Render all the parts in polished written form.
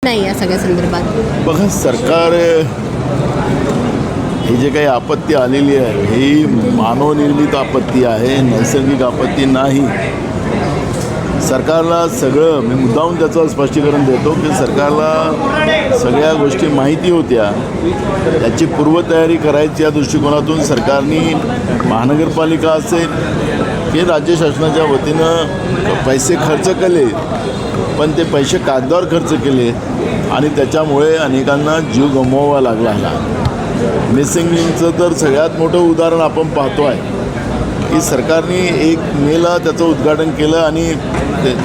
नाही या सगळ्या संदर्भात? बघा, सरकार ही जे काही आपत्ती आलेली आहे ही मानवनिर्मित आपत्ती आहे, नैसर्गिक आपत्ती नाही. सरकारला सगळं, मी मुद्दाम त्याचं स्पष्टीकरण देतो की सरकारला सगळ्या गोष्टी माहिती होत्या, त्याची पूर्वतयारी करायची या दृष्टिकोनातून सरकारने महानगरपालिका असेल की राज्य शासनाच्या वतीनं पैसे खर्च केले, पण ते पैसे कागदावर खर्च केले आणि त्याच्यामुळे अनेकांना जीव गमवावा लागला. मिसिंग लिंकचं तर सगळ्यात मोठं उदाहरण आपण पाहतो आहे की सरकारने 1 मेला त्याचं उद्घाटन केलं आणि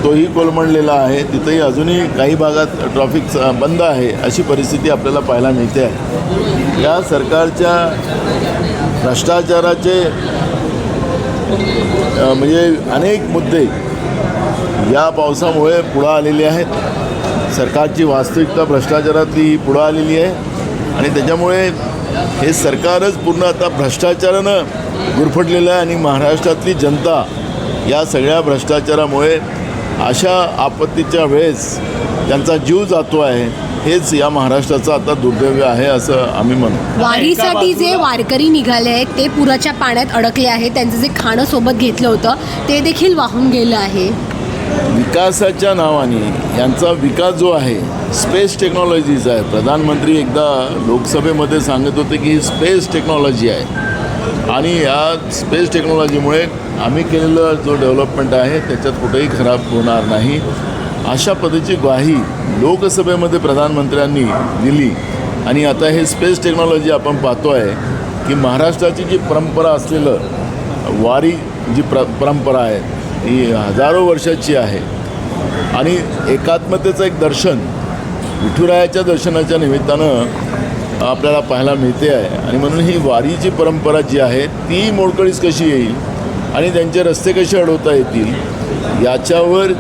तोही कोलमडलेला आहे. तिथंही अजूनही काही भागात ट्रॅफिक बंद आहे, अशी परिस्थिती आपल्याला पाहायला मिळते आहे. या सरकारच्या भ्रष्टाचाराचे म्हणजे अनेक मुद्दे या पावसामुळे पुढं आलेले आहेत. सरकारची वास्तविकता भ्रष्टाचारातली ही पुढं आलेली आहे आणि त्याच्यामुळे हे सरकारच पूर्ण आता भ्रष्टाचारानं गुरफटलेलं आहे आणि महाराष्ट्रातली जनता या सगळ्या भ्रष्टाचारामुळे अशा आपत्तीच्या वेळेस त्यांचा जीव जातो आहे. हेच या महाराष्ट्राचं आता दुर्दैव आहे असं आम्ही म्हणतो. वारीसाठी जे वारकरी निघाले आहेत ते पुराच्या पाण्यात अडकले आहेत, त्यांचं जे खाणं सोबत घेतलं होतं ते देखील वाहून गेलं आहे. विकासाच्या नावाने यांचा विकास जो आहे स्पेस टेक्नॉलॉजीचा आहे. प्रधानमंत्री एकदा लोकसभेमध्ये सांगत होते की ही स्पेस टेक्नॉलॉजी आहे आणि या स्पेस टेक्नॉलॉजीमुळे आम्ही केलेलं जो डेव्हलपमेंट आहे त्याच्यात कुठेही खराब होणार नाही, अशा पद्धतीची ग्वाही लोकसभेमध्ये प्रधानमंत्र्यांनी दिली. आणि आता हे स्पेस टेक्नॉलॉजी आपण पाहतो आहे की महाराष्ट्राची जी परंपरा असलेलं वारी जी परंपरा आहे ही हजारो वर्षाची आहे आणि एकात्मतेचं एक दर्शन विठुरायाच्या दर्शनाच्या निमित्तानं आपल्याला पाहायला मिळते आहे. आणि म्हणून ही वारीची परंपरा जी आहे ती मोडकळीस कशी येईल आणि त्यांचे रस्ते कसे अडवता येतील याच्यावर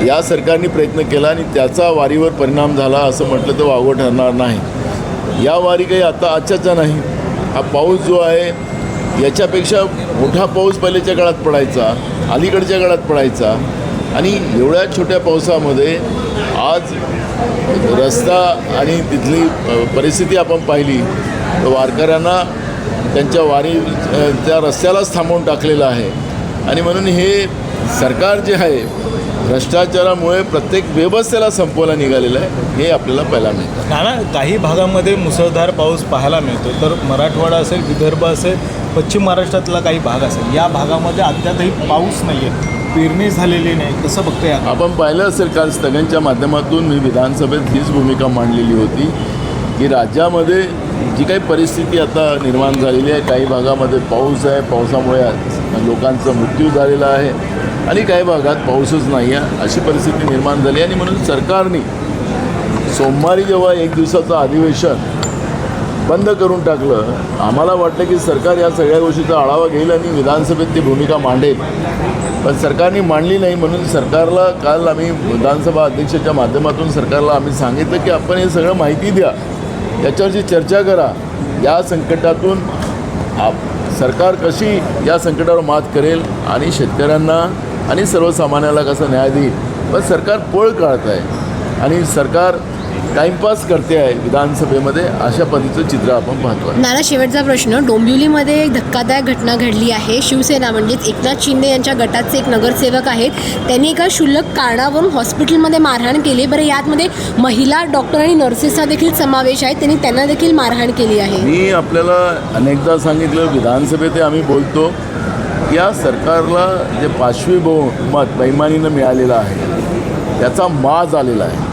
या सरकारने प्रयत्न केला आणि त्याचा वारीवर परिणाम झाला असं म्हटलं तर वावगं ठरणार नाही. या वारी काही आता आजच्याचा नाही. हा पाऊस जो आहे याच्यापेक्षा मोठा पाऊस पहिल्याच्या काळात पडायचा, अलीकडच्या काळात पडायचा आणि एवढ्या छोट्या पावसामध्ये आज रस्ता आणि तिथली परिस्थिती आपण पाहिली तर वारकऱ्यांना त्यांच्या त्या रस्त्यालाच थांबवून टाकलेलं आहे. आणि म्हणून हे सरकार जे आहे भ्रष्टाचारामुळे प्रत्येक व्यवस्थेला संपवायला निघालेलं आहे, हे आपल्याला पाहायला मिळतं. नाना, काही भागामध्ये मुसळधार पाऊस पाहायला मिळतो, तर मराठवाडा असेल, विदर्भ असेल, पश्चिम महाराष्ट्रातला काही भाग असेल, या भागामध्ये अद्यापही पाऊस नाही आहे, पेरणी झालेली नाही. कसं बघतोय आपण पाहिलं असेल काल स्थगनच्या माध्यमातून मी विधानसभेत हीच भूमिका मांडलेली होती की राज्यामध्ये जी काही परिस्थिती आता निर्माण झालेली आहे, काही भागामध्ये पाऊस आहे, पावसामुळे लोकांचा मृत्यू झालेला आहे आणि काही भागात पाऊसच नाही आहे, अशी परिस्थिती निर्माण झाली. आणि म्हणून सरकारने सोमवारी जेव्हा 1 दिवसाचं अधिवेशन बंद करून टाकलं, आम्हाला वाटलं की सरकार या सगळ्या गोष्टीचा आढावा घेईल आणि विधानसभेत ती भूमिका मांडेल, पण सरकारने मांडली नाही. म्हणून सरकारला काल आम्ही विधानसभा अध्यक्षाच्या माध्यमातून सरकारला आम्ही सांगितलं की आपण हे सगळं माहिती द्या, याच्यावरची चर्चा करा, या संकटातून सरकार कशी या संकटावर मात करेल आणि शेतकऱ्यांना आणि सर्वसामान्याला कसा न्याय देईल. पण सरकार पळ काढत आहे आणि सरकार टाईमपास करते आहे विधानसभेमध्ये, अशा पद्धतीचं चित्र आपण पाहतो. नाना, शेवटचा प्रश्न. डोंबिवलीमध्ये एक धक्कादायक घटना घडली आहे. शिवसेना म्हणजेच एकनाथ शिंदे यांच्या गटाचे एक नगरसेवक आहेत, त्यांनी एका क्षुल्लक कारणावरून हॉस्पिटलमध्ये मारहाण केली. बरं, यातमध्ये महिला डॉक्टर आणि नर्सेसचा देखील समावेश आहे, त्यांना देखील मारहाण केली आहे. मी आपल्याला अनेकदा सांगितलं, विधानसभेत आम्ही बोलतो, या सरकारला जे पाचवी बहुमत बेईमानीनं मिळालेलं आहे त्याचा माज आलेला आहे.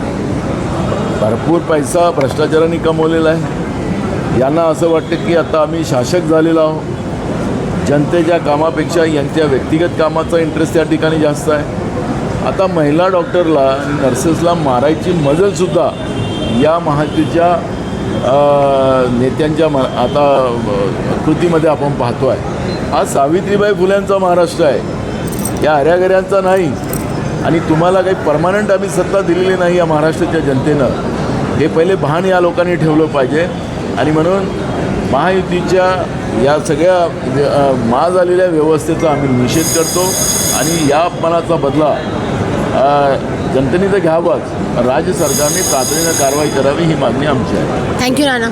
भरपूर पैसा भ्रष्टाचाराने कमवलेला आहे. यांना असं वाटतं की आता आम्ही शासक झालेलो आहोत, जनतेच्या कामापेक्षा यांच्या व्यक्तिगत कामाचा इंटरेस्ट त्या ठिकाणी जास्त आहे. आता महिला डॉक्टरला आणि नर्सेसला मारायची मजलसुद्धा या महायुतीच्या नेत्यांच्या आता कृतीमध्ये आपण पाहतो आहे. हा सावित्रीबाई फुल्यांचा महाराष्ट्र आहे, या हऱ्यागऱ्यांचा नाही. आणि तुम्हाला काही परमनंट आम्ही सत्ता दिलेली नाही या महाराष्ट्राच्या जनतेनं, हे पहिले भान या लोकांनी ठेवलं पाहिजे. आणि म्हणून महायुतीच्या या सगळ्या माज आलेल्या व्यवस्थेचा आम्ही निषेध करतो आणि या अपमानाचा बदला जनतेने तर घ्यावाच, राज्य सरकारने तातडीनं कारवाई करावी ही मागणी आमची आहे. थँक्यू राणा.